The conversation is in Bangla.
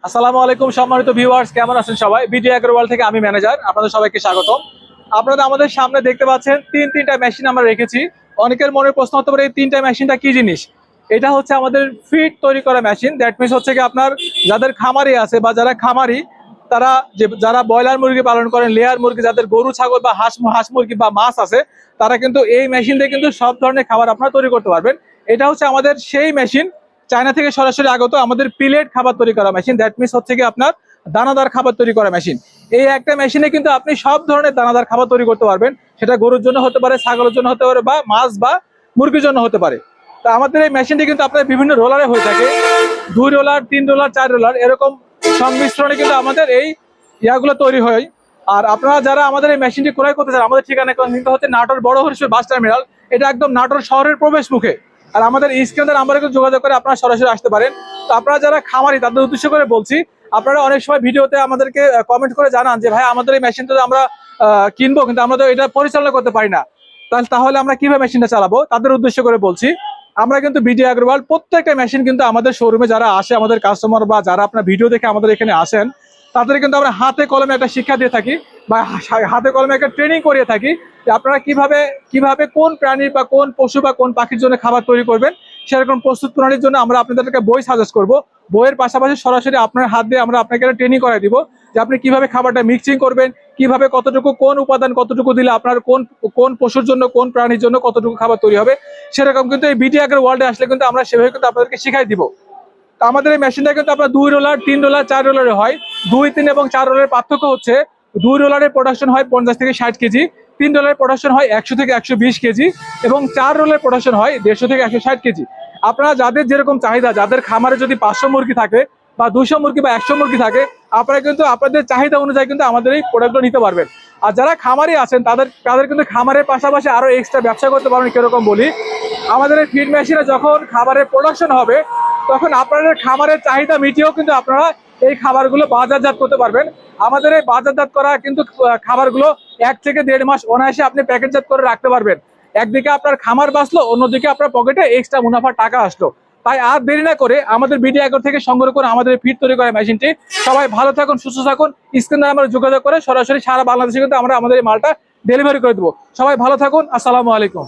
আসসালামু আলাইকুম সম্মানিত ভিউয়ার্স, কেমন আছেন সবাই? বিডি এগ্রো ওয়ার্ল্ড থেকে আমি ম্যানেজার, আপনাদের সবাইকে স্বাগতম। আপনারা আমাদের সামনে দেখতে পাচ্ছেন তিনটা মেশিন আমরা রেখেছি। অনেকের মনে প্রশ্ন হতে পারে এই তিনটা মেশিনটা কি জিনিস। এটা হচ্ছে আমাদের ফিড তৈরি করা মেশিন। দ্যাট মিনস হচ্ছে কি আপনার যাদের খামারি আছে বা যারা খামারি তারা যারা ব্রয়লার মুরগি পালন করেন, লেয়ার মুরগি, যাদের গরু ছাগল বা হাঁস মুরগি বা মাছ আছে, তারা কিন্তু এই মেশিন দিয়ে কিন্তু সব ধরনের খাবার আপনারা তৈরি করতে পারবেন। এটা হচ্ছে আমাদের সেই মেশিন, চায়না থেকে সরাসরি আগত আমাদের পিলেট খাবার তৈরি করা মেশিন। দ্যাট মিনস হচ্ছে কি আপনার দানাদার খাবার তৈরি করা মেশিন। এই একটা মেশিনে কিন্তু আপনি সব ধরনের দানাদার খাবার তৈরি করতে পারবেন। সেটা গরুর জন্য হতে পারে, ছাগলের জন্য হতে পারে, বা মাছ বা মুরগির জন্য হতে পারে। তা আমাদের এই মেশিনটি কিন্তু আপনার বিভিন্ন রোলারে হয়ে থাকে, 2 রোলার, 3 রোলার, 4 রোলার, এরকম সংমিশ্রণে কিন্তু আমাদের এই ইয়াগুলো তৈরি হয়। আর আপনারা যারা আমাদের এই মেশিনটি ক্রয় করতে চান, আমাদের ঠিকানা কিন্তু হচ্ছে নাটোর বড় হরিশপুর বাস টার্মিনাল। এটা একদম নাটোর শহরের প্রবেশ মুখে। আর আমাদের স্ক্রিনের নাম্বারে যোগাযোগ করে আপনারা সরাসরি আসতে পারেন। তো আপনারা যারা খামারি তাদের উদ্দেশ্য করে বলছি, আপনারা অনেক সময় ভিডিওতে আমাদেরকে কমেন্ট করে জানান যে ভাই আমাদের এই মেশিনটা আমরা কিনবো, কিন্তু আমরা তো এটা পরিচালনা করতে পারি না, তাহলে আমরা কিভাবে মেশিনটা চালাবো। তাদের উদ্দেশ্য করে বলছি, আমরা কিন্তু বিডি এগ্রো ওয়ার্ল্ড প্রত্যেকটা মেশিন কিন্তু আমাদের শোরুমে যারা আসে, আমাদের কাস্টমার বা যারা আপনার ভিডিও দেখে আমাদের এখানে আসেন, তাদের কিন্তু আমরা হাতে কলমে একটা শিক্ষা দিয়ে থাকি বা হাতে কলমে একটা ট্রেনিং করিয়ে থাকি যে আপনারা কিভাবে কোন প্রাণী বা কোন পশু বা কোন পাখির জন্য খাবার তৈরি করবেন। সেরকম প্রস্তুত প্রণালীর জন্য আমরা আপনাদেরকে বই সাজেস্ট করব। বইয়ের পাশাপাশি সরাসরি আপনার হাত দিয়ে আমরা আপনাকে একটা ট্রেনিং করাই দিব যে আপনি কিভাবে খাবারটা মিক্সিং করবেন, কিভাবে কতটুকু কোন উপাদান কতটুকু দিলে আপনার কোন কোন পশুর জন্য কোন প্রাণীর জন্য কতটুকু খাবার তৈরি হবে। সেরকম কিন্তু এই বিডি এগ্রো ওয়ার্ল্ডে আসলে কিন্তু আমরা সেভাবে কিন্তু আপনাদেরকে শিখাই দিব। তো আমাদের এই মেশিনটা কিন্তু আপনার 2 রোলার, 3 রোলার, 4 রোলারে হয়। 2, 3 এবং 4 রোলারের পার্থক্য হচ্ছে 2 রোলারের প্রোডাকশন হয় 50 থেকে 60 কেজি, 3 রোলারের প্রোডাকশন হয় 100 থেকে 120 কেজি এবং 4 রোলারের প্রোডাকশন হয় 150 থেকে 160 কেজি। আপনারা যাদের যেরকম চাহিদা, যাদের খামারে যদি 500 মুরগি থাকে বা 200 মুরগি বা 100 মুরগি থাকে, আপনারা কিন্তু আপনাদের চাহিদা অনুযায়ী কিন্তু আমাদের এই প্রোডাক্টগুলো নিতে পারবেন। আর যারা খামারি আছেন তাদের কিন্তু খামারের পাশাপাশি আরো এক্সট্রা ব্যবসা করতে পারবেন। কিরকম বলি, আমাদের এই ফিড মেশিনে যখন খাবারের প্রোডাকশন হবে, তখন আপনাদের খাবারের চাহিদা মিটিয়েও কিন্তু আপনারা এই খাবারগুলো বাজারজাত করতে পারবেন। আমাদের এই বাজারজাত করা কিন্তু খাবারগুলো 1 থেকে 1.5 মাস অনায়াসে আপনি প্যাকেটজাত করে রাখতে পারবেন। একদিকে আপনার খামার বাঁচলো, অন্যদিকে আপনার পকেটে এক্সট্রা মুনাফার টাকা আসলো। তাই আর দেরি না করে আমাদের বিডি এগ্রো থেকে সংগ্রহ করে আমাদের ফিড তৈরি করা মেশিনটি। সবাই ভালো থাকুন, সুস্থ থাকুন। স্ক্রিনে আমরা যোগাযোগ করে সরাসরি সারা বাংলাদেশে কিন্তু আমরা আমাদের এই মালটা ডেলিভারি করে দেবো। সবাই ভালো থাকুন। আসসালামু আলাইকুম।